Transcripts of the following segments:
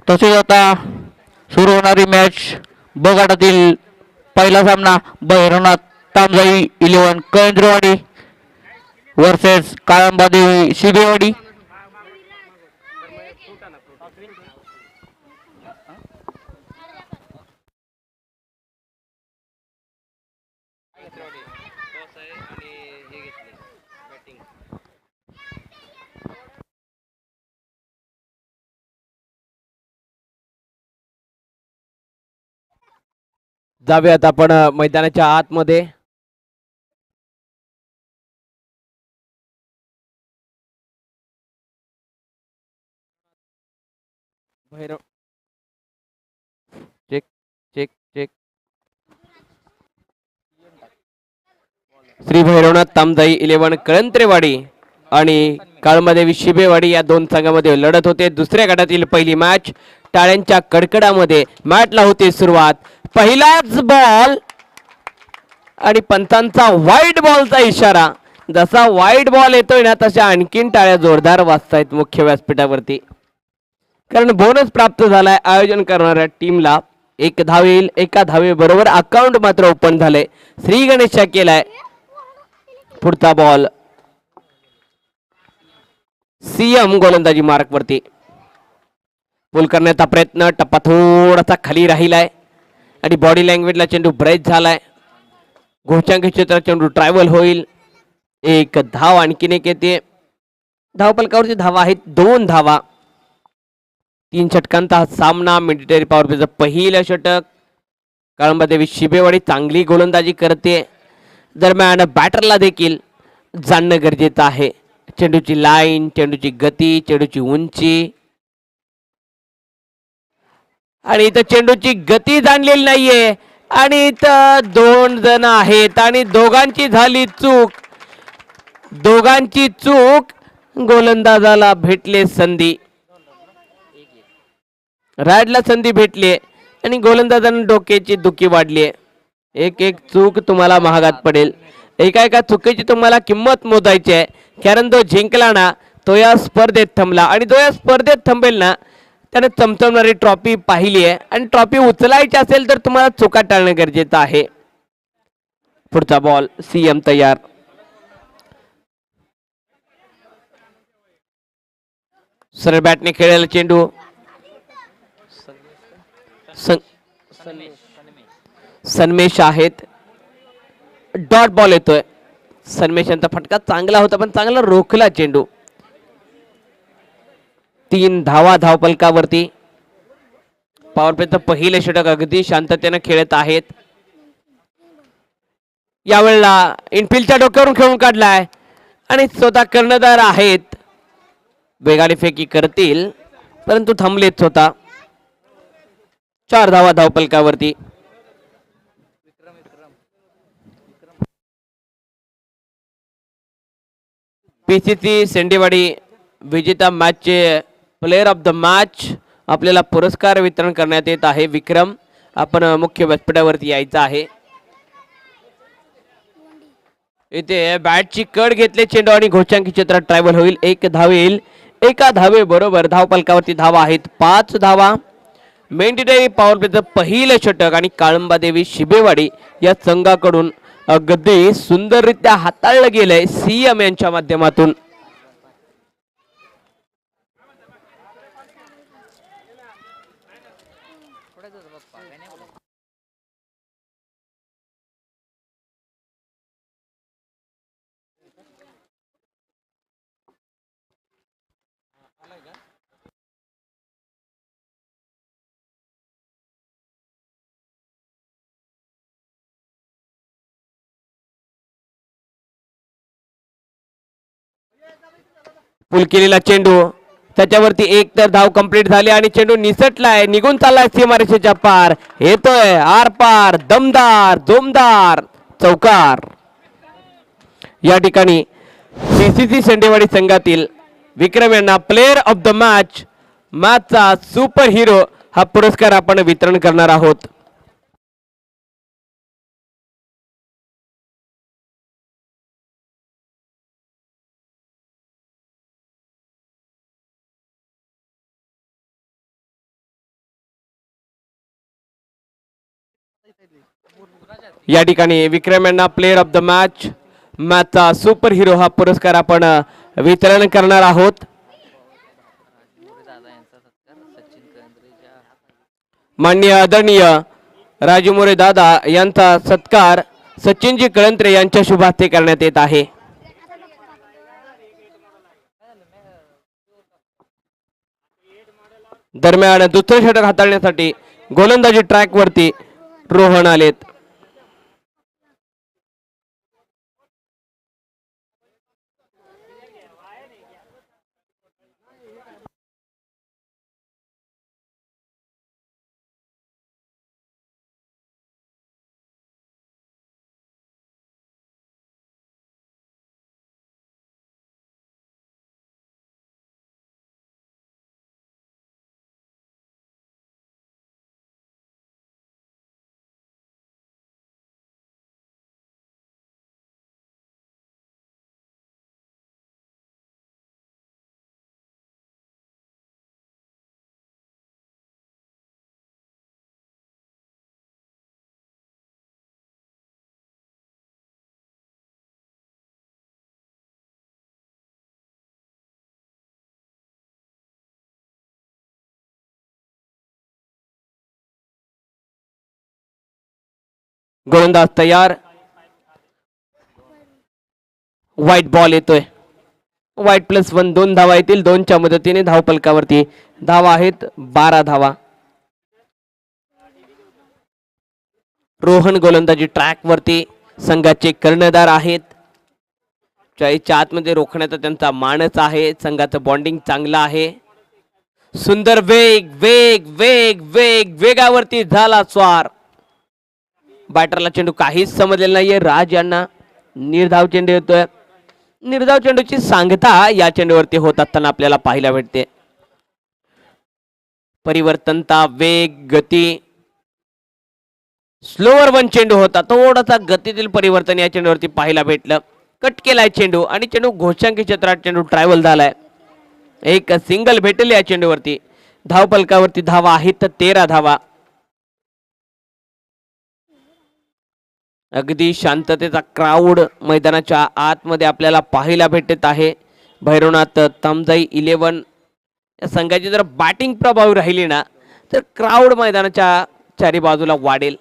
तसेच आता सुरू होणारी मॅच ब गटातील पहिला सामना भैरवनाथ तामजाई 11 कळंद्रवाडी वर्सेस काळंबादेवी शिबेवाडी. जाऊयात आपण मैदानाच्या आतमध्ये. Bhairav check check check. Shri Bhairavnath Tamjai 11 Kalantrewadi आणि काळमादेवी शिबेवाडी या दोन संघामध्ये लढत होते. दुसऱ्या गटातील पहिली मॅच टाळ्यांच्या कडकडामध्ये मॅचला होते सुरुवात. पहिलाच बॉल आणि पंचांचा वाईट बॉलचा इशारा. जसा वाईट बॉल येतोय ना तशा आणखीन टाळ्या जोरदार वाजतायत मुख्य व्यासपीठावरती, कारण बोनस प्राप्त झालाय आयोजन करणाऱ्या टीमला. एक धाव येईल. एका धावे बरोबर अकाउंट मात्र ओपन झाले. श्री गणेशा केलाय. पुढचा बॉल सीएम गोलंदाजी मार्क वरती पुल करण्याचा प्रयत्न. टप्पा थोडासा खाली राहिलाय आणि बॉडी लँग्वेजला चेंडू ब्रेक झालाय. घोषांकी क्षेत्रात चेंडू ट्रॅव्हल होईल. एक धाव आणखीन एक येते. धावफलकावरती धावा आहेत 2 धावा. 3 षटकांचा हा सामना. मिलिटरी पॉवर प्लेचं पहिलं षटक. काळंबादेवी शिबेवाडी चांगली गोलंदाजी करते. दरम्यान बॅटरला देखील जाणणं गरजेचं आहे. चेंडूची लाईन, चेंडूची गती, चेंडूची उंची आणि इथं चेंडूची गती जाणलेली नाहीये आणि इथं 2 जण आहेत आणि दोघांची झाली चूक. दोघांची चूक. गोलंदाजाला भेटले संधी, राडला संधी भेटली आणि गोलंदाजाने डोक्याची दुखी वाढली. एक एक चूक तुम्हाला महागात पडेल. एका एका चुकीची तुम्हाला किंमत मोजायची आहे. कारण तो जिंकला ना तो या स्पर्धेत थांबला आणि तो या स्पर्धेत थांबेल ना त्याने चमचमणारी ट्रॉफी पाहिली आहे आणि ट्रॉफी उचलायची असेल तर तुम्हाला चुका टाळणं गरजेचं आहे. पुढचा बॉल सीएम तयार. सरळ बॅटने खेळलेला चेंडू. सन्मेश आहेत. डॉट बॉल येतोय. सन्मेशांचा फटका चांगला होता पण चांगला रोखला चेंडू. 3 धावा धावपलकावरती. पॉवर प्लेचं पहिले षटक अगदी शांततेने खेळत आहेत. यावेळेला इनफिल्डच्या डोक्यावरून खेळून काढलाय आणि स्वतः कर्णधार आहेत. वेगाने फेकी करतील परंतु थांबलेच स्वतः. 4 धावा धावपलकावरती. पीसीसी सेंडेवाडी विजेता मॅचचे प्लेयर ऑफ द मॅच आपल्याला पुरस्कार वितरण करण्यात येत आहे. विक्रम, आपण मुख्य व्यासपीठावरती यायचं आहे. इथे बॅटची कड घेतले चेंडू आणि घोषांकी क्षेत्रात ट्रॅव्हल होईल. 1 धाव येईल. एका धावे बरोबर धावपलकावरती धावा आहेत 5 धावा. मेंढीदेवी पॉवर प्लेचं पहिलं षटक आणि काळंबादेवी शिबेवाडी या संघाकडून अगदी सुंदररित्या हाताळलं गेलंय सीएम यांच्या माध्यमातून. पुल केलेला चेंडू, त्याच्यावरती एक तर धाव कंप्लीट झाली आणि चेंडू निसटलाय, निघून चाललाय सीमारेषेच्या पार. येतोय आर पार, दमदार जोमदार चौकार. या ठिकाणी पीसीसी शेंडेवाडी संघातील विक्रम यांना प्लेयर ऑफ द मॅच, मॅचचा सुपर हिरो हा पुरस्कार आपण वितरण करणार आहोत. या ठिकाणी विक्रम यांना प्लेअर ऑफ द मॅच, मॅचचा सुपर हिरो हा पुरस्कार आपण वितरण करणार आहोत. माननीय आदरणीय राजू मोरे दादा यांचा सत्कार सचिनजी कळंत्रे यांच्या शुभ हस्ते करण्यात येत आहे. दरम्यान दुसरे षटक हाताळण्यासाठी गोलंदाजी ट्रॅक वरती रोहन आलेत. गोलंदाज तयार. व्हाईट बॉल येतोय. व्हाईट +1 2 धावा येतील. 2च्या मदतीने धावपलकावरती धावा आहेत 12 धावा. रोहन गोलंदाजी ट्रॅक वरती संघाचे कर्णधार आहेत. 40च्या आतमध्ये रोखण्याचा त्यांचा मानस आहे. संघाचं बॉन्डिंग चांगलं आहे. सुंदर वेग वेग वेग वेग वेगावरती झाला स्वार. बॅटरला चेंडू काहीच समजलेला नाहीये. राज यांना निर्धाव चेंडू येतोय. निर्धाव चेंडूची सांगता या चेंडूवरती होत असताना आपल्याला पाहायला भेटते. परिवर्तनता, वेग, गती. स्लोअर 1 चेंडू होता. थोडासा गतीतील परिवर्तन या चेंडूवरती पाहायला भेटलं. कट केलाय चेंडू आणि चेंडू घोषांकी क्षेत्रात चेंडू ट्रॅव्हल झालाय. एक सिंगल भेटले या चेंडूवरती. धावपलकावरती धावा आहेत 13 धावा. अगदी शांततेचा क्राऊड मैदानाच्या आतमध्ये आपल्याला पाहायला भेटत आहे. भैरवनाथ तामजाई 11 या संघाची जर बॅटिंग प्रभावी राहिली ना तर क्राऊड मैदानाच्या चारी बाजूला वाढेल.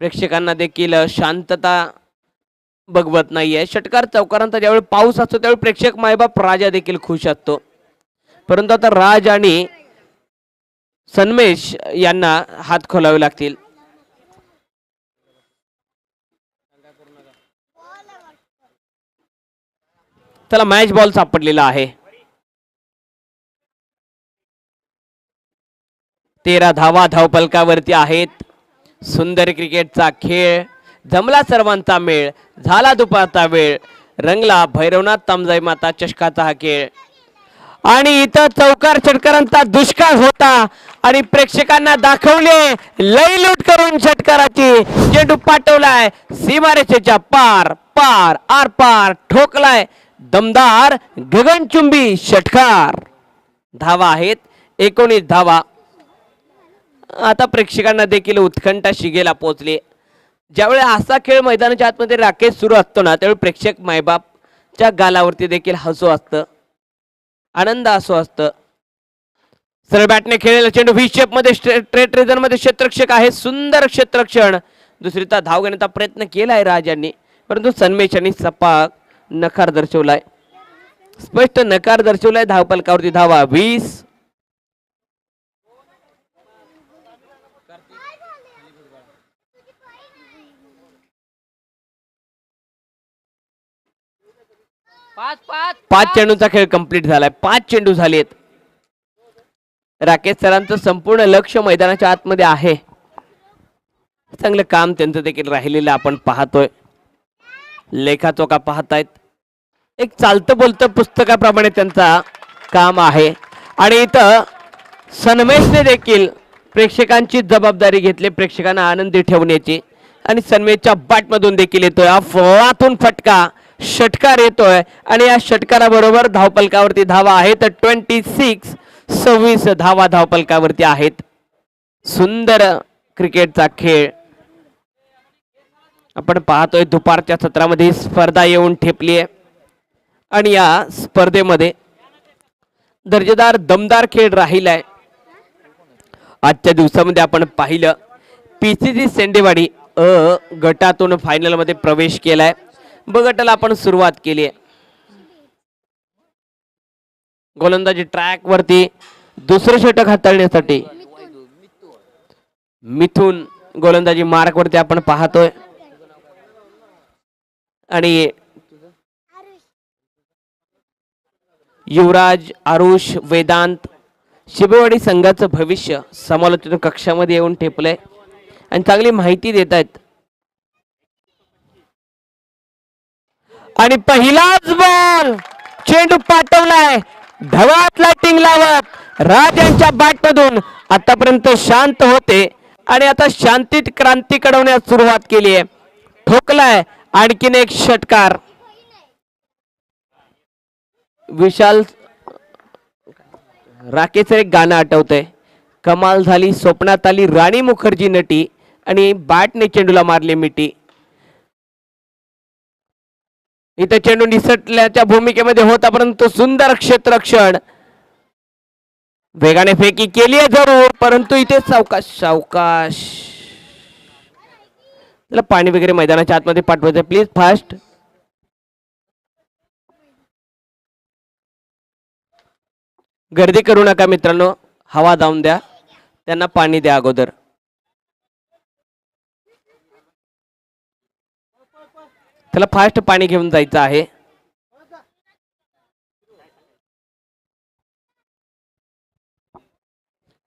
प्रेक्षकांना देखील शांतता बघवत नाहीये. षटकार चौकारांचा ज्यावेळी पाऊस असतो त्यावेळी प्रेक्षक मायबाप राजा देखील खुश असतो. परंतु आता राज आणि सन्मेश यांना हात खोलावे लागतील. त्याला मॅच बॉल सापडलेला आहे. 13 धावा धावपलकावरती आहेत. सुंदर क्रिकेटचा खेळ जमला. सर्वांचा मेळ झाला. दुपारचा वेळ रंगला. भैरवनाथ तामजाई माता चषकाचा हा खेळ. आणि इथं चौकार षटकारांचा दुष्काळ होता आणि प्रेक्षकांना दाखवले लई लूट करून षटकाराची. चेंडू पाठवलाय सीमारेषेच्या पार पार आर पार. ठोकलाय दमदार गगनचुंबी षटकार. धावा आहेत 19 धावा. आता प्रेक्षकांना देखील उत्कंठा शिगेला पोहोचली. ज्यावेळी असा खेळ मैदानाच्या आतमध्ये राकेश सुरू असतो ना त्यावेळी प्रेक्षक मायबापच्या गालावरती देखील हसू असतं, आनंद असो असतं. सरळ बॅटने खेळलेला चेंडू व्ही शेप मध्ये स्ट्रेट रिझन मध्ये क्षेत्ररक्षक आहे. सुंदर क्षेत्ररक्षण. दुसरीचा धाव घेण्याचा प्रयत्न केलाय राज यांनी परंतु सन्मेश यांनी सपाक नकार दर्शवलाय. स्पष्ट नकार दर्शवलाय. धावपलकावरती धावा 20. पाच चेंडूचा खेळ कंप्लीट झालाय. 5 चेंडू झालेत. राकेश सरांचं संपूर्ण लक्ष मैदानाच्या आतमध्ये आहे. चांगलं काम त्यांचं देखील राहिलेलं आपण पाहतोय. लेखाचोखा पाहतायत. एक चालतं बोलतं पुस्तकाप्रमाणे त्यांचा काम आहे. आणि इथं सन्मेशने देखील प्रेक्षकांची जबाबदारी घेतली, प्रेक्षकांना आनंदी ठेवण्याची. आणि सन्मेशच्या बॅटमधून देखील येतोय अफवातून फटका. षटकार येतोय आणि या षटकाराबरोबर धावपलकावरती धावा आहेत 26. 26 धावा धावपलकावरती आहेत. सुंदर क्रिकेटचा खेळ आपण पाहतोय दुपारच्या सत्रामध्ये स्पर्धा येऊन ठेपली आहे आणि या स्पर्धेमध्ये दर्जेदार दमदार खेळ राहिलाय. आजच्या दिवसामध्ये आपण पाहिलं PCC सेंडेवाडी गटातून फायनल मध्ये प्रवेश केलाय. ब गटाला आपण सुरुवात केली आहे. गोलंदाजी ट्रॅक वरती दुसरं षटक हाताळण्यासाठी मिथून गोलंदाजी मार्क वरती आपण पाहतोय आणि युवराज, आरुष, वेदांत शिबेवाडी संघाचं भविष्य समालोचन कक्षामध्ये येऊन ठेपलंय आणि चांगली माहिती देत आहेत. आणि पहिलाच बॉल चेंडू पाठवलाय ढवात लाइटिंग लावत राज यांच्या बॅट मधून. आतापर्यंत शांत होते आणि आता शांतीत क्रांती घडवण्यास सुरुवात केली आहे. ठोकलाय आणखीन एक षटकार. विशाल राकेश एक गाणं आठवतंय, कमाल झाली स्वप्नात आली राणी मुखर्जी नटी आणि बॅटने चेंडूला मारले मिठी. इथे चेंडू निसटल्याच्या भूमिकेमध्ये होता परंतु सुंदर क्षेत्ररक्षण. वेगाने फेकी केली आहे जरूर परंतु इथे सावकाश सावकाश. त्याला पाणी वगैरे मैदानाच्या आतमध्ये पाठवायचं प्लीज फास्ट. गर्दी करू नका मित्रांनो, हवा जाऊन द्या, त्यांना पाणी द्या अगोदर. त्याला फास्ट पाणी घेऊन जायचं आहे.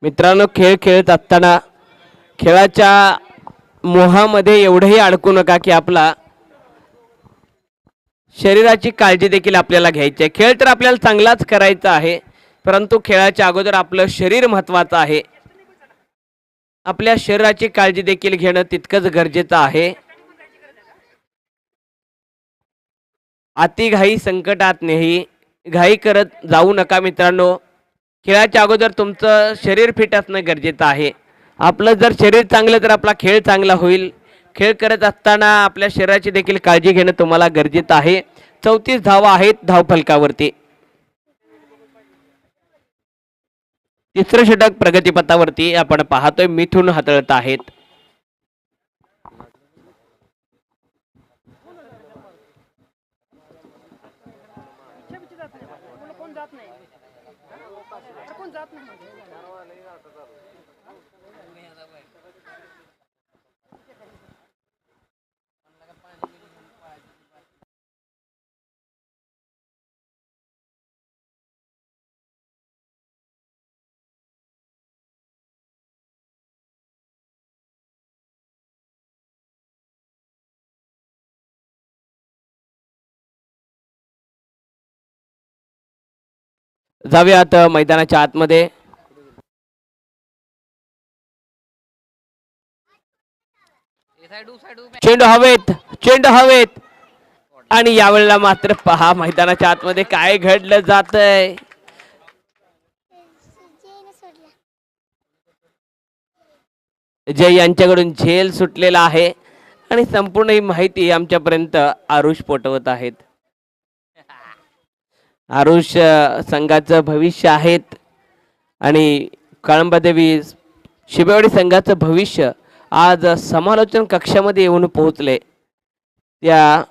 मित्रांनो खेळ खेळत असताना खेळाच्या मोहामध्ये एवढंही अडकू नका की आपला शरीराची काळजी देखील आपल्याला घ्यायची आहे. खेळ तर आपल्याला चांगलाच करायचा आहे परंतु खेळाच्या अगोदर आपलं शरीर महत्वाचं आहे. आपल्या शरीराची काळजी देखील घेणं तितकंच गरजेचं आहे. अति घाई संकटात नाही, घाई करत जाऊ नका मित्रांनो. खेळाच्या अगोदर तुमचं शरीर फिट असणं गरजेचं आहे. आपलं जर शरीर चांगलं तर आपला खेळ चांगला होईल. खेळ करत असताना आपल्या शरीराची देखील काळजी घेणं तुम्हाला गरजेचं आहे. 34 धावा आहेत धावफलकावरती. तिसरं षटक प्रगतीपथावरती आपण पाहतोय मिथून हाताळत आहेत. जाऊयात मैदानाच्या आतमध्ये. चेंडू हवेत, चेंडू हवेत आणि यावेळेला मात्र पहा मैदानाच्या आतमध्ये काय घडलं जातंय. जय यांच्याकडून झेल सुटलेला आहे आणि संपूर्ण ही माहिती आमच्यापर्यंत आरुष पोटवत आहेत. आरुष संघाचं भविष्य आहेत आणि कळंबादेवी शिबेवाडी संघाचं भविष्य आज समालोचन कक्षामध्ये येऊन पोहोचले. त्या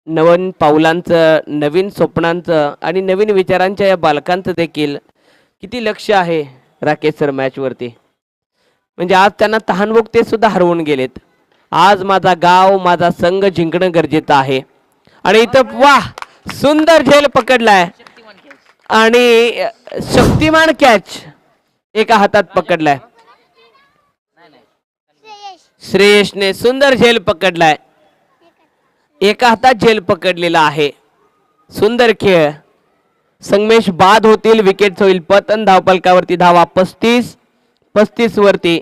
नवीन पावलांचं, नवीन स्वप्नांचं आणि नवीन विचारांच्या या बालकांचं देखील किती लक्ष आहे राकेश सर मॅचवरती. म्हणजे आज त्यांना तहानभूक ते सुद्धा हरवून गेलेत. आज माझा गाव माझा संघ जिंकणं गरजेचं आहे. आणि इथं वाह सुंदर झेल पकडलाय आणि शक्तिमान कॅच एका हातात पकडलाय. श्रेयसने सुंदर झेल पकडलाय, एका हातात झेल पकडलेला आहे. सुंदर खेळ. संगमेश बाद होतील, विकेट होईल पतन. धावपलकावरती धावा 35 वरती.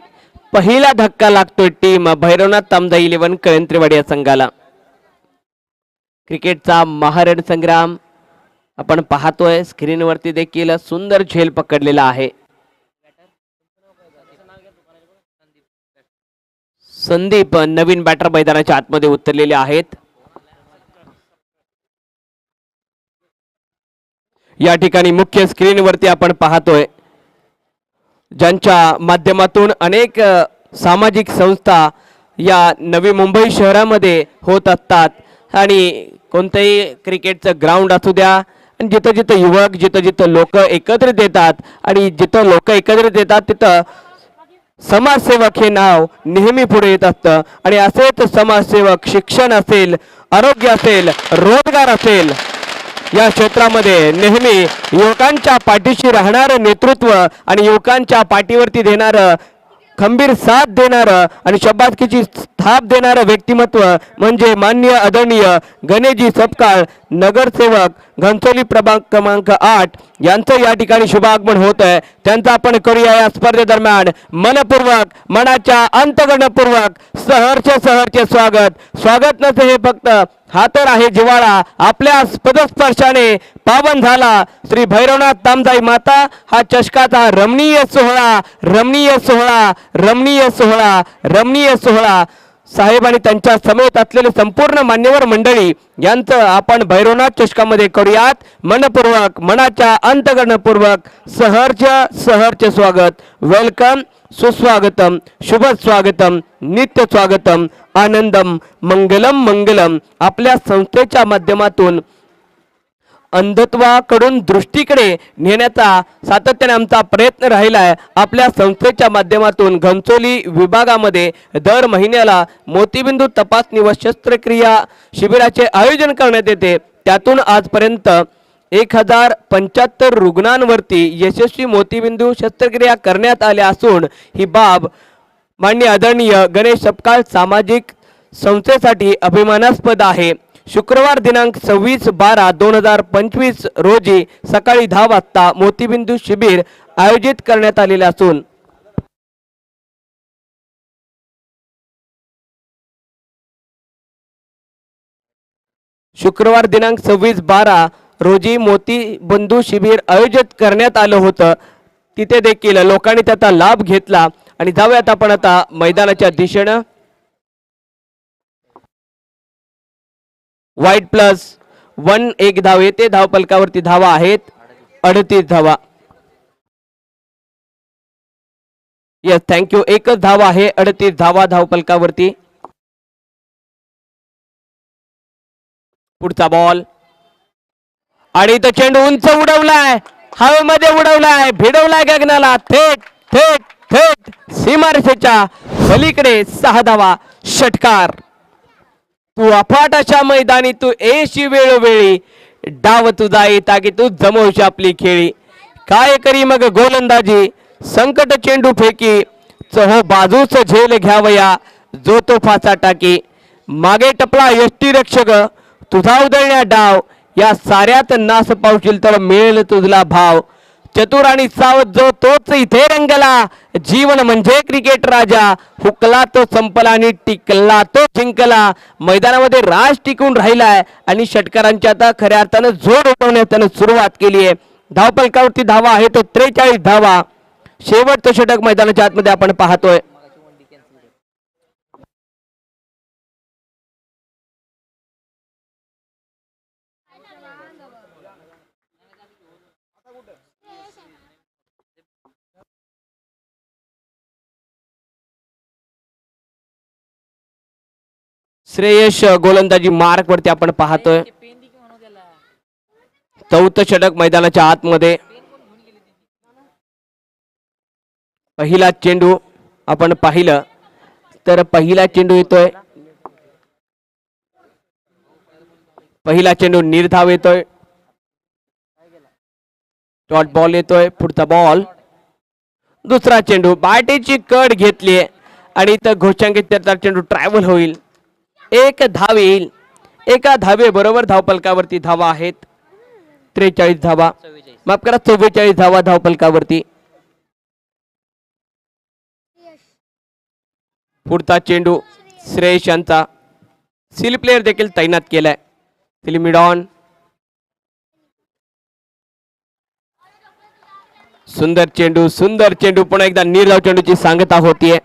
पहिला धक्का लागतोय टीम भैरवनाथ तामजा 11 कळंत्रेवाडी या संघाला. क्रिकेटचा महारण संग्राम आपण पाहतोय. स्क्रीनवरती देखील सुंदर झेल पकडलेला आहे. संदीप नवीन बॅटर मैदानाच्या आतमध्ये उतरलेले आहेत. या ठिकाणी मुख्य स्क्रीनवरती आपण पाहतोय ज्यांच्या माध्यमातून अनेक सामाजिक संस्था या नवी मुंबई शहरामध्ये होत असतात आणि कोणतंही क्रिकेटचं ग्राउंड असू द्या आणि जिथं जिथं युवक जिथं जिथं लोक एकत्रित येतात आणि जिथं लोक एकत्रित येतात तिथं समाजसेवक हे नाव नेहमी पुढे येत असतं आणि असेच समाजसेवक शिक्षण असेल, आरोग्य असेल, रोजगार असेल या क्षेत्रामध्ये नेहमी युवकांच्या पाठीशी राहणारं नेतृत्व आणि युवकांच्या पाठीवरती देणारं खंबीर साथ देणारं आणि शब्बासकीची थाप देणारं व्यक्तिमत्व म्हणजे माननीय आदरणीय गणेशजी सपकाळ नगरसेवक घनसोली प्रभाग क्रमांक 8 यांचं या ठिकाणी शुभागमन होत आहे. त्यांचं आपण करूया या स्पर्धेदरम्यान मनपूर्वक मनाच्या अंतःकरणपूर्वक सहर्ष स्वागत नसे हे फक्त हा तर आहे जिवाळा आपल्या पदस्पर्शाने पावन झाला श्री भैरवनाथ तामजाई माता हा चषकाचा रमणीय सोहळा साहेब आणि त्यांच्या समेत असलेले संपूर्ण मान्यवर मंडळी यांचं आपण भैरवनाथ चषकामध्ये करूयात मनपूर्वक मनाच्या अंतःकरणपूर्वक सहर्ष स्वागत. वेलकम, सुस्वागतम, शुभ स्वागतम, नित्य स्वागतम, आनंदम, मंगलम. आपल्या संस्थेच्या माध्यमातून अंधत्वाकडून दृष्टीकडे नेण्याचा सातत्याने आमचा प्रयत्न राहिला आहे. आपल्या संस्थेच्या माध्यमातून घनसोली विभागामध्ये दर महिन्याला मोतीबिंदू तपासणी व शस्त्रक्रिया शिबिराचे आयोजन करण्यात येते. त्यातून आजपर्यंत 1075 रुग्णांवरती यशस्वी मोतीबिंदू शस्त्रक्रिया करण्यात आल्या असून ही बाब माननीय आदरणीय गणेश सपकाळ सामाजिक संस्थेसाठी अभिमानास्पद आहे. शुक्रवार दिनांक 26/12/2025 रोजी सकाळी 10 वाजता मोतीबिंदू शिबिर आयोजित करण्यात आलेले असून शुक्रवार दिनांक 26/12 रोजी मोतीबिंदू शिबिर आयोजित करण्यात आलं होतं. तिथे देखील लोकांनी त्याचा लाभ घेतला आणि जाऊयात आपण आता मैदानाच्या दिशेनं. वाईट +1 एक धाव येते. धावफलकावरती धावा आहेत 38 धावा. Yes, thank you. एकच धावा आहे, 38 धावा धावफलकावरती. पुढचा बॉल आणि तो चेंडू उंच उडवलाय, हवेमध्ये उडवलाय, भिडवलाय गगनाला. थेट सीमारेषेच्या पलीकडे 6 धावा. षटकार. तू अफाट अशा मैदानी तू येशी वेळोवेळी डाव तुझा येता की तू जमवशी आपली खेळी. काय करी मग गोलंदाजी संकट चेंडू फेकी चहो बाजूच झेल घ्यावया जो तो फासा टाकी. मागे टपला यष्टी रक्षक तुझा उधळण्या डाव या साऱ्यात नास पावशील तर मिळेल तुझला भाव. चतुर आणि सावध जो तोच इथे रंगला. जीवन म्हणजे क्रिकेट राजा हुकला तो संपला आणि टिकला तो जिंकला. मैदानामध्ये राज टिकून राहिलाय आणि षटकारांच्या आता खऱ्या अर्थानं जोर उठवण्यास त्यानं सुरुवात केली आहे. धावफलकावरती धावा आहे तो 43 धावा. शेवटचं षटक मैदानाच्या आतमध्ये आपण पाहतोय. श्रेयश गोलंदाजी मार्क वरती आपण पाहतोय. चौथं षटक मैदानाच्या आतमध्ये. पहिला चेंडू आपण पाहिलं तर पहिला चेंडू येतोय. पहिला चेंडू निर्धाव येतोय. डॉट बॉल येतोय. पुढचा बॉल. दुसरा चेंडू बाटेची कड घेतली आणि इथं घोषांकित त्याचा चेंडू ट्रॅव्हल होईल. एक धाव येईल. एका धावे बरोबर धावफलकावरती धावा आहेत 43 धावा. माफ करा 44 धावा धावफलकावरती. पुढचा चेंडू श्रेयश यांचा सील प्लेयर देखील तैनात केलाय. फिल्मिडॉन. सुंदर चेंडू पुन्हा एकदा निर्धाव चेंडूची सांगता होतीये.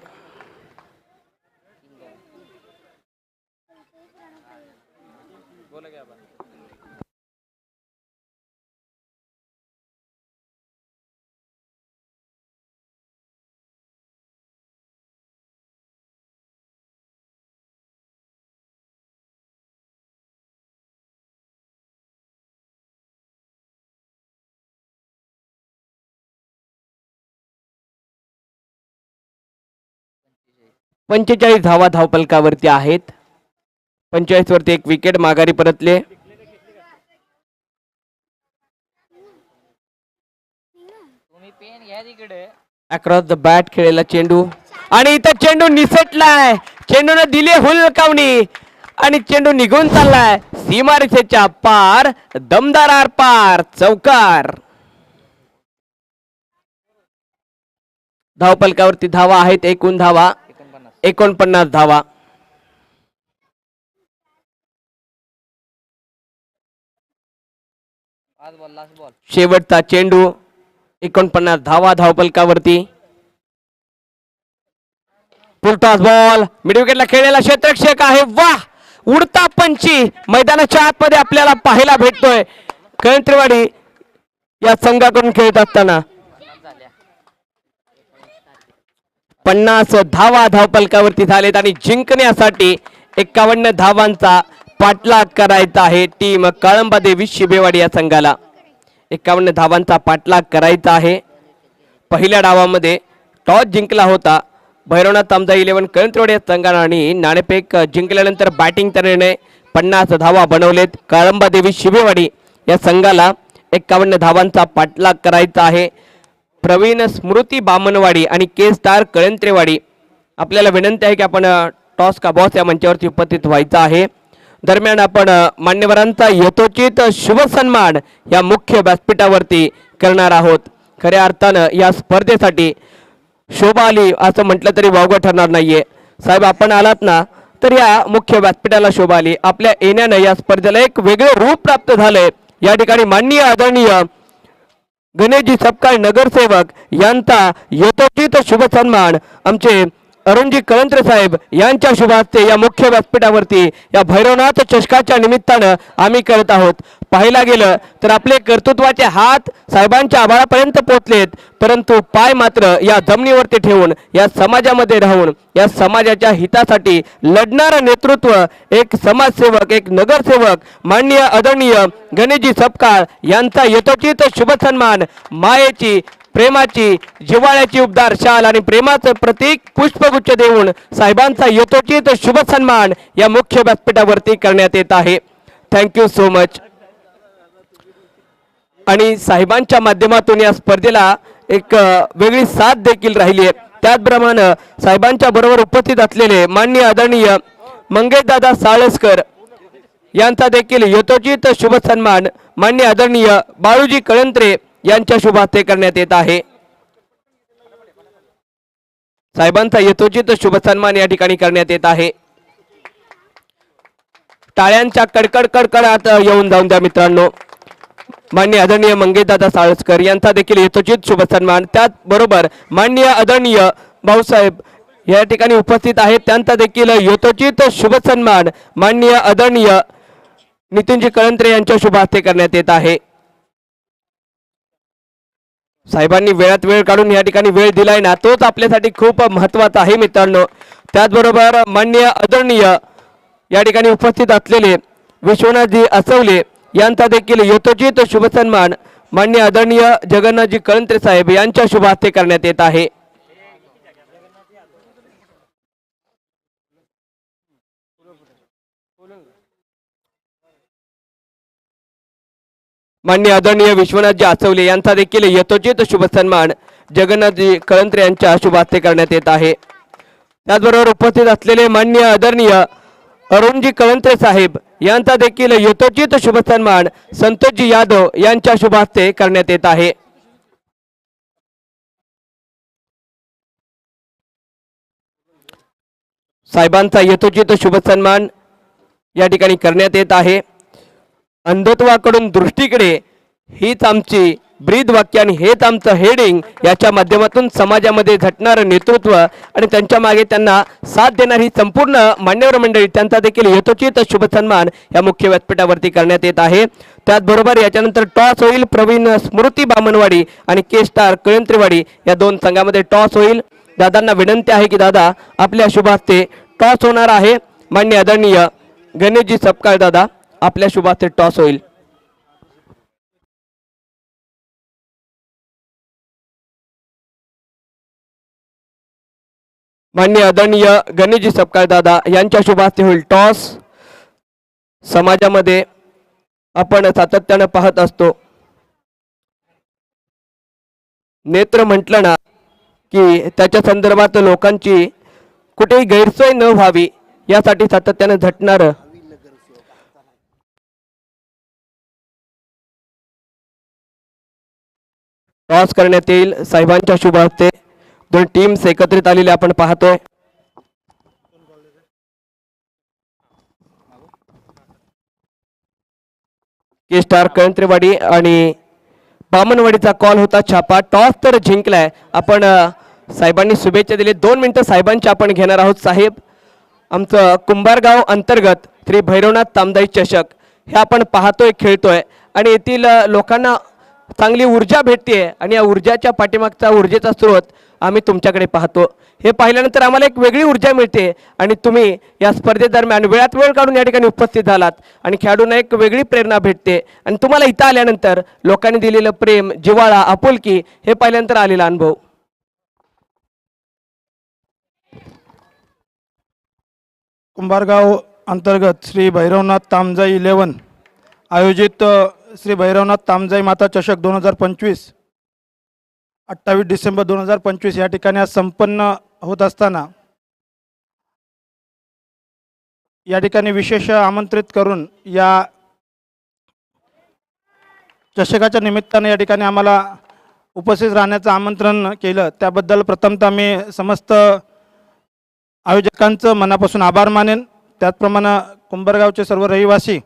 45 धावा धावपलकावरती आहेत. 45 वरती एक विकेट माघारी परतले. अक्रॉस द बॅट खेळलेला चेंडू आणि इथं चेंडू निसटलाय. चेंडूने दिली हुलकावणी आणि चेंडू निघून चाललाय सीमारेषेच्या पार. दमदार आर पार चौकार. धावपलकावरती धावा आहेत. एकूण धावा 49 धावा. शेवटचा चेंडू 49 धावा धावपलकावरती. फुलटॉस बॉल मिड विकेटला खेळलेला क्षेत्ररक्षक आहे. वाह उडता पंची मैदानाच्या आतमध्ये आपल्याला पाहायला भेटतोय. कळंत्रेवाडी या संघाकडून खेळत असताना 50 धावा धावपलकावरती झालेत आणि जिंकण्यासाठी 51 धावांचा पाठलाग करायचा आहे टीम काळंबा देवी शिबेवाडी या संघाला. 51 धावांचा पाठलाग करायचा आहे. पहिल्या डावामध्ये टॉस जिंकला होता भैरवनाथ तामजा 11 कळंत्रेवाडी या संघाने आणि नाणेफेक जिंकल्यानंतर बॅटिंगचा निर्णय 50 धावा बनवलेत. काळंबा देवी शिबेवाडी या संघाला 51 धावांचा पाठलाग करायचा आहे. प्रवीण स्मृती बामनवाडी आणि के स्टार कळंत्रेवाडी आपल्याला विनंती आहे की आपण टॉस का बॉस या मंचावरती उपस्थित व्हायचं आहे. दरम्यान आपण मान्यवरांचा यथोचित शुभ सन्मान या मुख्य व्यासपीठावरती करणार आहोत. खऱ्या अर्थानं या स्पर्धेसाठी शोभा आली असं म्हटलं तरी वावगं ठरणार नाहीये. साहेब आपण आलात ना तर या मुख्य व्यासपीठाला शोभा आली. आपल्या येण्यानं या स्पर्धेला एक वेगळं रूप प्राप्त झालंय. या ठिकाणी माननीय आदरणीय गणेशजी सपकाळ नगरसेवक यांचा यथोचित शुभ सन्मान आमचे अरुणजी कळंत्रे साहेब यांच्या शुभ हस्ते या मुख्य व्यासपीठावरती या भैरवनाथ चषकाच्या निमित्तानं आम्ही करत आहोत. पाहायला गेलं तर आपले कर्तृत्वाचे हात साहेबांच्या आभाळापर्यंत पोहोचलेत, परंतु पाय मात्र या जमिनीवरती ठेवून या समाजामध्ये राहून या समाजाच्या हितासाठी लढणारं नेतृत्व एक समाजसेवक एक नगरसेवक माननीय आदरणीय गणेशजी सपकाळ यांचा यथोचित शुभ सन्मान मायेची प्रेमाची जिव्हाळ्याची उबदार शाल आणि प्रेमाचं प्रतीक पुष्पगुच्छ देऊन साहेबांचा यथोचित शुभ सन्मान या मुख्य व्यासपीठावरती करण्यात येत आहे. Thank you so much. आणि साहेबांच्या माध्यमातून या स्पर्धेला एक वेगळी साथ देखील राहिली आहे. त्याचप्रमाणे साहेबांच्या बरोबर उपस्थित असलेले माननीय आदरणीय मंगेशदादा साळसकर यांचा देखील यथोचित शुभ सन्मान माननीय आदरणीय बाळूजी कळंत्रे यांच्या शुभ हस्ते करण्यात येत आहे. साहेबांचा यथोचित शुभ सन्मान या ठिकाणी करण्यात येत आहे. टाळ्यांच्या कडकड कडकडात येऊन जाऊन द्या मित्रांनो. माननीय आदरणीय मंगेशदादा साळसकर यांचा देखील यथोचित शुभ सन्मान. त्याचबरोबर माननीय आदरणीय भाऊसाहेब या ठिकाणी उपस्थित आहेत त्यांचा देखील यथोचित शुभ सन्मान माननीय आदरणीय नितीनजी कळंत्रे यांच्या शुभ हस्ते करण्यात येत आहे. साहेबांनी वेळात वेळ काढून या ठिकाणी वेळ दिलाय ना तोच आपल्यासाठी खूप महत्वाचा आहे मित्रांनो. त्याचबरोबर माननीय आदरणीय या ठिकाणी उपस्थित असलेले विश्वनाथजी असवले यांचा देखील यथोचित शुभ सन्मान माननीय आदरणीय जगन्नाथजी कळंत्रे साहेब यांच्या शुभ हस्ते करण्यात येत आहे. माननीय आदरणीय विश्वनाथजी आसवले यांचा देखील यथोचित शुभ सन्मान जगन्नाथजी कळंत्रे यांच्या शुभ हस्ते करण्यात येत आहे. त्याचबरोबर उपस्थित असलेले माननीय आदरणीय अरुणजी कळंत्रे साहेब यांचा देखील यथोचित शुभ सन्मान संतोषजी यादव यांच्या शुभ हस्ते करण्यात येत आहे. साहेबांचा यथोचित शुभ सन्मान या ठिकाणी करण्यात येत आहे. अंधत्वाकडून दृष्टीकडे हीच आमची ब्रीद वाक्य आणि हेच आमचं हेडिंग याच्या माध्यमातून समाजामध्ये झटणारं नेतृत्व आणि त्यांच्या मागे त्यांना साथ देणारी संपूर्ण मान्यवर मंडळी त्यांचा देखील यथोचित शुभ सन्मान या मुख्य व्यासपीठावरती करण्यात येत आहे. त्याचबरोबर याच्यानंतर टॉस होईल. प्रवीण स्मृती बामनवाडी आणि के स्टार कळंत्रेवाडी या दोन संघामध्ये टॉस होईल. दादांना विनंती आहे की दादा आपल्या शुभ हस्ते टॉस होणार आहे. माननीय आदरणीय गणेशजी सपकाळ दादा आपल्या शुभ हस्ते टॉस होईल. माननीय आदरणीय गणेशजी सपकाळ दादा यांच्या शुभ हस्ते होईल टॉस. समाजामध्ये आपण सातत्यानं पाहत असतो, नेत्र म्हटलं ना की त्याच्या संदर्भात लोकांची कुठेही गैरसोय न व्हावी यासाठी सातत्यानं झटणारं टॉस करण्यात येईल साहेबांच्या शुभ हस्ते. दोन टीम्स एकत्रित आलेले आपण पाहतोय. के स्टार कळंत्रेवाडी आणि बामणवाडीचा कॉल होता छापा. टॉस तर जिंकलाय आपण. साहेबांनी शुभेच्छा दिली. 2 मिनिटं साहेबांची आपण घेणार आहोत. साहेब, आमचं कुंभारगाव अंतर्गत श्री भैरवनाथ तामदाई चषक हे आपण पाहतोय, खेळतोय आणि येथील लोकांना चांगली ऊर्जा भेटते आणि या ऊर्जाच्या पाठीमागचा ऊर्जेचा स्रोत आम्ही तुमच्याकडे पाहतो. हे पाहिल्यानंतर आम्हाला एक वेगळी ऊर्जा मिळते आणि तुम्ही या स्पर्धेदरम्यान वेळात वेळ काढून या ठिकाणी उपस्थित झालात आणि खेळाडूंना एक वेगळी प्रेरणा भेटते आणि तुम्हाला इथं आल्यानंतर लोकांनी दिलेलं प्रेम, जिव्हाळा, आपुलकी हे पाहिल्यानंतर आलेला अनुभव. कुंभारगाव अंतर्गत श्री भैरवनाथ तामजाई 11 आयोजित श्री भैरवनाथ तामजाई माता चषक 2025 28 डिसेंबर 2025 या ठिकाणी आज संपन्न होत असताना या ठिकाणी विशेष आमंत्रित करून या चषकाच्या निमित्ताने या ठिकाणी आम्हाला उपस्थित राहण्याचं आमंत्रण केलं. त्याबद्दल प्रथमतः मी समस्त आयोजकांचं मनापासून आभार मानेन. त्याचप्रमाणे कुंभारगावचे सर्व रहिवासी,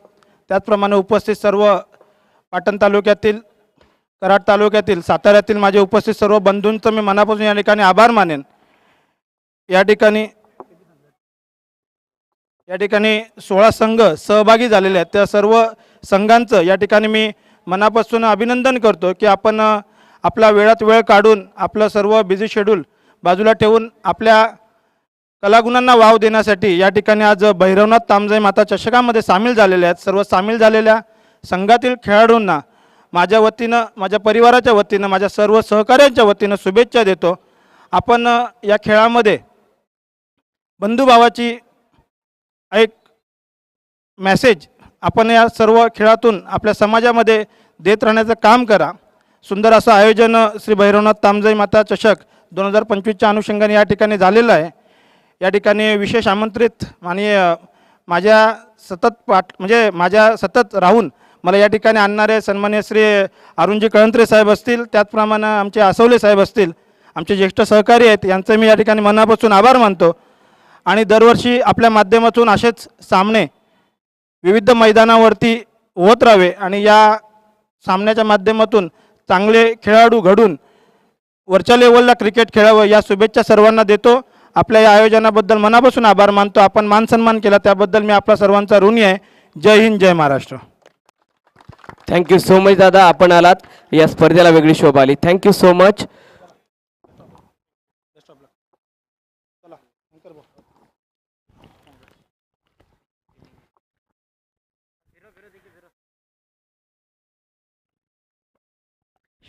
त्याचप्रमाणे उपस्थित सर्व पाटण तालुक्यातील, कराड तालुक्यातील, साताऱ्यातील माझे उपस्थित सर्व बंधूंचं मी मनापासून या ठिकाणी आभार मानेन. या ठिकाणी 16 संघ सहभागी झालेले आहेत. त्या सर्व संघांचं या ठिकाणी मी मनापासून अभिनंदन करतो की आपण आपला वेळात वेळ काढून आपलं सर्व बिझी शेड्यूल बाजूला ठेवून आपल्या कलागुणांना वाव देण्यासाठी या ठिकाणी आज भैरवनाथ तामजाई माता चषकामध्ये सामील झालेले आहेत. सर्व सामील झालेल्या संघातील खेळाडूंना माझ्या वतीनं, माझ्या परिवाराच्या वतीनं, माझ्या सर्व सहकाऱ्यांच्या वतीनं शुभेच्छा देतो. आपण या खेळामध्ये बंधुभावाची एक मेसेज आपण या सर्व खेळातून आपल्या समाजामध्ये देत राहण्याचं काम करा. सुंदर असं आयोजन श्री भैरवनाथ तामजाई माता चषक 2025च्या अनुषंगाने या ठिकाणी झालेलं आहे. या ठिकाणी विशेष आमंत्रित आणि माझ्या सतत राहून मला या ठिकाणी आणणारे सन्मान्य श्री अरुणजी कळंत्रे साहेब असतील, त्याचप्रमाणे आमचे आसवले साहेब असतील, आमचे ज्येष्ठ सहकारी आहेत, यांचे मी या ठिकाणी मनापासून आभार मानतो. आणि दरवर्षी आपल्या माध्यमातून असेच सामने विविध मैदानावरती होत राहावे आणि या सामन्याच्या माध्यमातून चांगले खेळाडू घडून वरच्या लेवलला क्रिकेट खेळावं या शुभेच्छा सर्वांना देतो. आपल्या या आयोजनाबद्दल मनापासून आभार मानतो. आपण मान सन्मान केला त्याबद्दल मी आपला सर्वांचा ऋणी आहे. जय हिंद, जय महाराष्ट्र. थँक्यू सो मच दादा, आपण आलात, या स्पर्धेला वेगळी शोभा आली. Thank you so much.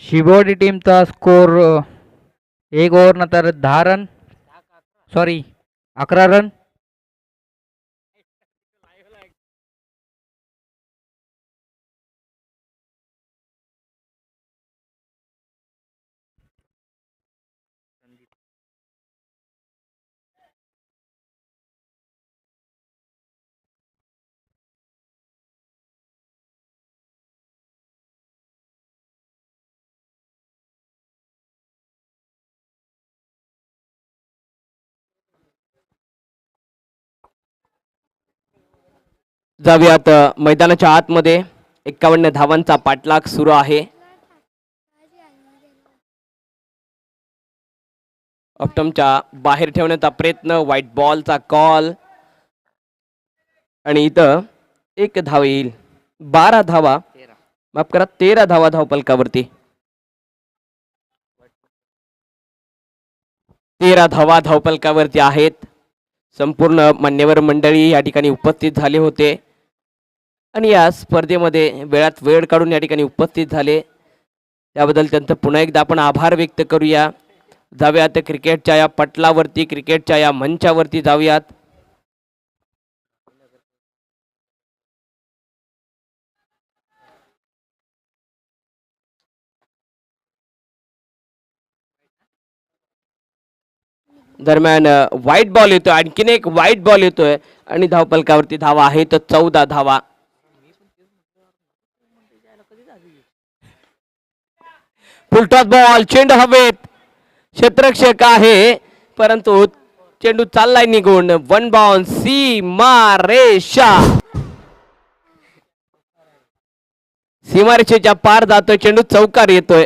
शिवोडी टीमचा स्कोर 1 ओव्हरनंतर 10 रन, 11 रन. जाऊयात मैदानाच्या आतमध्ये. 51 धावांचा पाठलाग सुरू आहे. ऑप्टमच्या बाहेर ठेवण्याचा प्रयत्न, व्हाईट बॉलचा कॉल आणि इथं 1 धाव येईल. 12 धावा, माफ करा 13 धावा धावपलकावरती. 13 धावा धावपलकावरती आहेत. संपूर्ण मान्यवर मंडळी या ठिकाणी उपस्थित झाले होते आणि या स्पर्धेमध्ये वेळात वेळ काढून या ठिकाणी उपस्थित झाले त्याबद्दल त्यांचं पुन्हा एकदा आपण आभार व्यक्त करूया. जाऊयात क्रिकेटच्या या पटलावरती, क्रिकेटच्या या मंचावरती जाऊयात. दरम्यान व्हाईट बॉल येतोय, आणखीन एक व्हाईट बॉल येतोय आणि धावपलकावरती धावा आहेत 14 धावा. फुलटॉस बॉल, चेंडू हवेत, क्षेत्ररक्षक आहे परंतु चेंडू चाललाय निघून. वन बाउंड, सीमारेषा, सीमारेषेच्या पार जातोय चेंडू, चौकार येतोय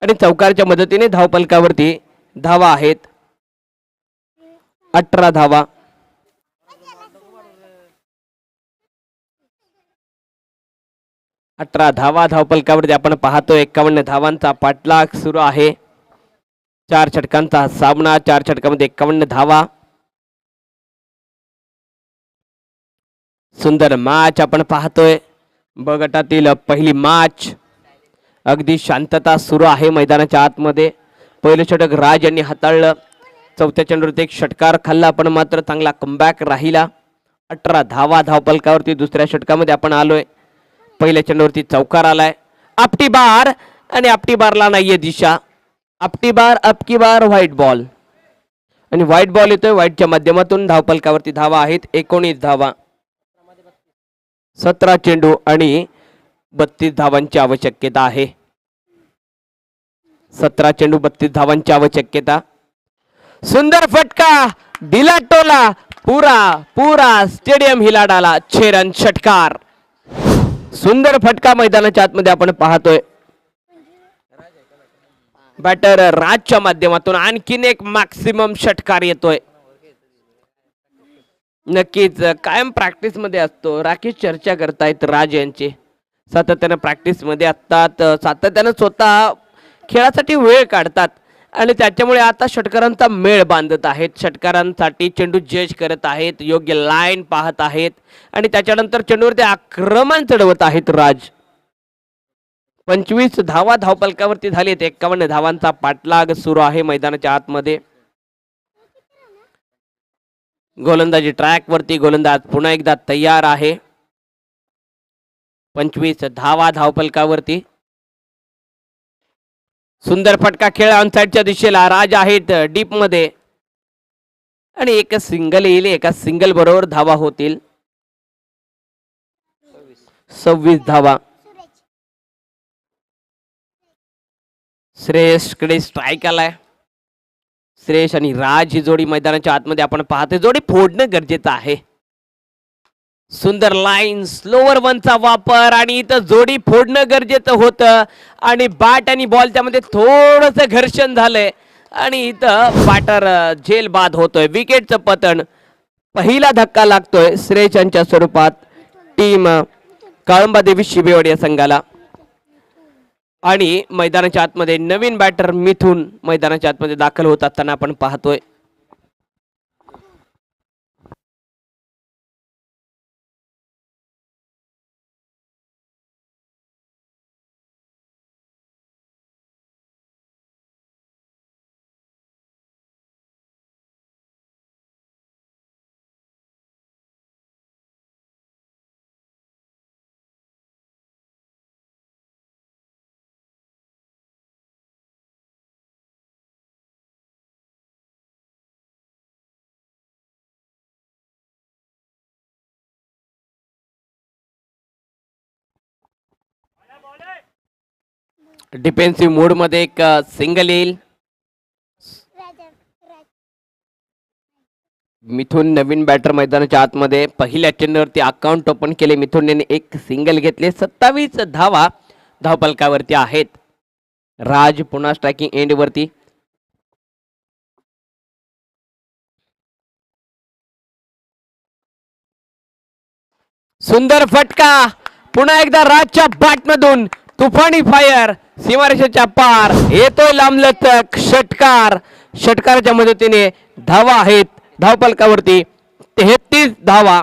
आणि चौकारच्या मदतीने धावपलकावरती धावा आहेत 18 धावा. धावपलकावरती आपण पाहतोय 51 धावांचा पाठलाग सुरू आहे. 4 षटकांचा हा सामना, 4 षटकामध्ये 51 धावा. सुंदर मॅच आपण पाहतोय. ब गटातील पहिली मॅच, अगदी शांतता सुरू आहे मैदानाच्या आतमध्ये. पहिलं षटक राज यांनी हाताळलं, चौथ्या चेंडूवरती एक षटकार खाल्ला पण मात्र चांगला कमबॅक राहिला. 18 धावा धावपलकावरती. दुसऱ्या षटकामध्ये आपण आलोय, पहिल्या चेंडूवरती चौकार आलाय, आपटी बार आणि आपटी बारला नाहीये दिशा. आपटी बार, अपकी बार, व्हाईट बॉल आणि व्हाईट बॉल येतोय. व्हाईटच्या माध्यमातून धावपलकावरती धावा आहेत 19 धावा. 17 चेंडू आणि 32 धावांची आवश्यकता आहे. 17 चेंडू 32 धावांची आवश्यकता. सुंदर फटका दिला टोला, पुरा स्टेडियम हिलाडाला. 6 रन षटकार. सुंदर फटका मैदानाच्या आतमध्ये आपण पाहतोय. बॅटर राजच्या माध्यमातून आणखीन एक मॅक्सिमम षटकार येतोय. नक्कीच कायम प्रॅक्टिस मध्ये असतो. राकेश चर्चा करतायत राज यांची, सातत्यानं प्रॅक्टिस मध्ये असतात, सातत्यानं स्वतः खेळासाठी वेळ काढतात आणि त्याच्यामुळे आता षटकारांचा मेळ बांधत आहेत. षटकारांसाठी चेंडू जज करत आहेत, योग्य लाईन पाहत आहेत आणि त्याच्यानंतर चेंडूवरती आक्रमण चढवत आहेत राज. 25 धावा धावपलकावरती झालेत. 51 धावांचा पाठलाग सुरू आहे मैदानाच्या आतमध्ये. गोलंदाजी ट्रॅक वरती, गोलंदाज पुन्हा एकदा तयार आहे. 25 धावा धावपलकावरती. सुंदर फटका खेळ ऑनसाइडच्या दिशेला. राज आहेत डीप मध्ये आणि एक सिंगल येईल. एका सिंगल बरोबर धावा होतील 26 धावा. श्रेयस कडे स्ट्राईक आलाय. श्रेयस आणि राज ही जोडी मैदानाच्या आतमध्ये आपण पाहतोय. जोडी फोडणं गरजेचं आहे. सुंदर लाईन, स्लोवर वनचा वापर आणि इथं जोडी फोडणं गरजेचं होतं आणि बॅट आणि बॉल त्यामध्ये थोडस घर्षण झालंय आणि इथं बॅटर झेल बाद होतोय. विकेटचं पतन. पहिला धक्का लागतोय श्रेयस यांच्या स्वरूपात टीम काळंबा देवी शिबेवाडी या संघाला. आणि मैदानाच्या आतमध्ये नवीन बॅटर मिथून मैदानाच्या आतमध्ये दाखल होत असताना आपण पाहतोय. डिफेन्सिव्ह मोड मध्ये एक सिंगल येईल. मिथुन नवीन बॅटर मैदानाच्या आतमध्ये. पहिल्या चेंडूवरती अकाउंट ओपन केले मिथुन यांनी, एक सिंगल घेतले. 27 धावा धावपलकावरती आहेत. राज पुन्हा स्ट्रायकिंग एंड वरती. सुंदर फटका पुन्हा एकदा राजच्या बॅट मधून. तुफानी फायर, सीमारेषेच्या पार येतोय लांबलचक षटकार. षटकाराच्या मदतीने धावा आहेत धावपलकावरती 33 धावा.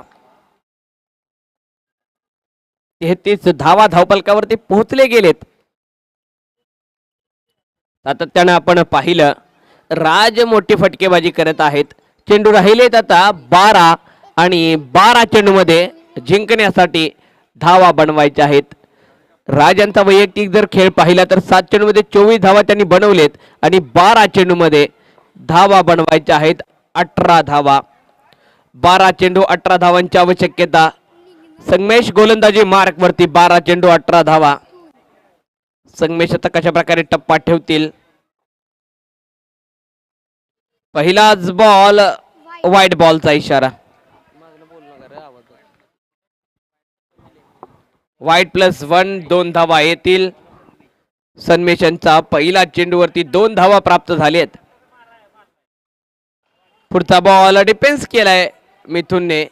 33 धावा धावपलकावरती पोहोचले गेलेत. सातत्यानं आपण पाहिलं राज मोठी फटकेबाजी करत आहेत. चेंडू राहिलेत आता 12 आणि 12 चेंडूमध्ये जिंकण्यासाठी धावा बनवायच्या आहेत. राज यांचा वैयक्तिक जर खेळ पाहिला तर 7 चेंडूमध्ये 24 धावा त्यांनी बनवलेत आणि 12 चेंडूमध्ये धावा बनवायच्या आहेत 18 धावा. 12 चेंडू 18 धावांची आवश्यकता. संगमेश गोलंदाजी मार्क वरती 12 चेंडू 18 धावा. संगमेश आता कशा प्रकारे टप्पा ठेवतील. पहिलाच बॉल वाईट बॉलचा इशारा. वाईट +1 2 धावा येतील. संगमेशांचा पहिला चेंडूवरती 2 धावा प्राप्त झालेत. पुढचा बॉल डिफेन्स केलाय मिथुनने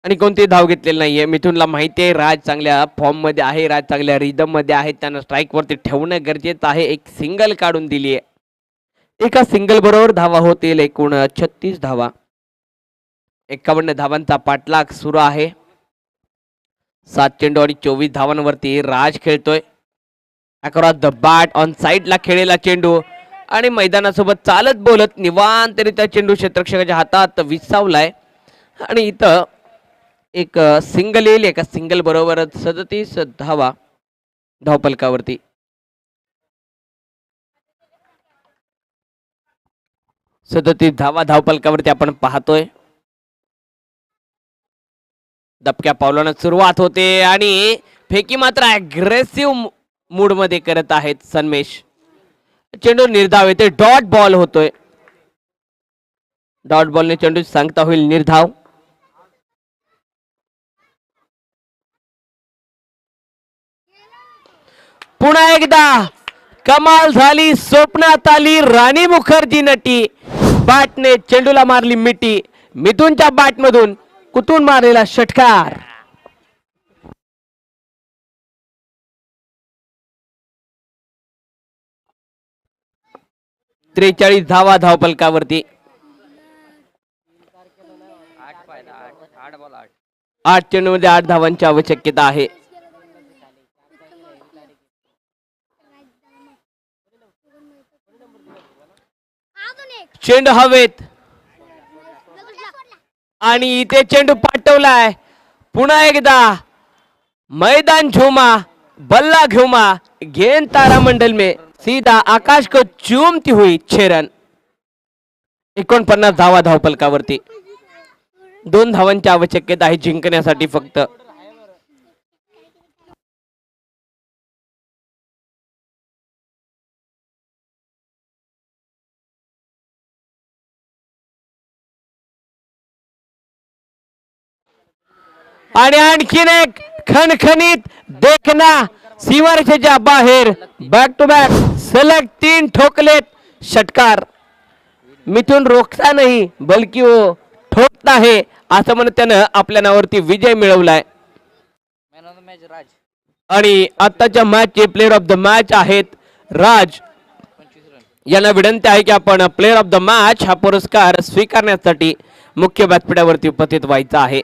आणि कोणती धाव घेतलेली नाहीये. मिथुनला माहिती आहे राज चांगल्या फॉर्म मध्ये आहे, राज चांगल्या रिदम मध्ये आहे, त्यांना स्ट्राईक वरती ठेवणं गरजेचं आहे. एक सिंगल काढून दिली आहे. एका सिंगल बरोबर धावा होतील एकूण 36 धावा. 51 धावांचा पाठलाग सुरू आहे. 7 चेंडू आणि 24 धावांवरती राज खेळतोय. अक्रॉस द बॅट ऑन साइडला खेळलेला चेंडू आणि मैदानासोबत चालत बोलत निवांतरित्या चेंडू क्षेत्ररक्षकाच्या हातात विसावलाय आणि इथं एक सिंगल येईल. एका सिंगल बरोबरच 37 धावा धावपलकावरती. धावा धावपलकावरती आपण पाहतोय. दबक्या पावलानं सुरुवात होते आणि फेकी मात्र अग्रेसिव्ह मूड मध्ये करत आहेत संगमेश. चेंडू निर्धाव येते. डॉट बॉल होतोय. डॉट बॉलने चेंडू सांगता होईल निर्धाव. पुन्हा एकदा कमाल झाली. स्वप्नात आली राणी मुखर्जी नटी. बॅटने चेंडूला मारली मिठी. मिथुनच्या बॅट मधून कुठून मारलेला षटकार. त्रेचाळीस धावा धावपलकावरती. 8 चेंडूमध्ये 8 धावांची आवश्यकता आहे. चेंडू हवेत आणि इथे चेंडू पाठवलाय. पुन्हा एकदा मैदान झूमा बल्ला घुमा गेंद तारामंडल में सीधा आकाश को चूमती हुई 6 रन. 49 धावा धावपलकावरती. 2 धावांची आवश्यकता आहे जिंकण्यासाठी फक्त. आणि आणखीन एक खणखणीत देखना. सीमारेषेच्या बाहेर बॅक टू बॅक सलग 3 ठोकलेत षटकार. मिथुन रोखता नाही बल्कि वो ठोकता आहे असं म्हणत त्यानं आपल्या नावावरती विजय मिळवलाय. आणि आताच्या मॅचचे प्लेअर ऑफ द मॅच आहेत राज. यांना विनंती आहे की आपण प्लेअर ऑफ द मॅच हा पुरस्कार स्वीकारण्यासाठी मुख्य व्यासपीठावरती उपस्थित व्हायचा आहे.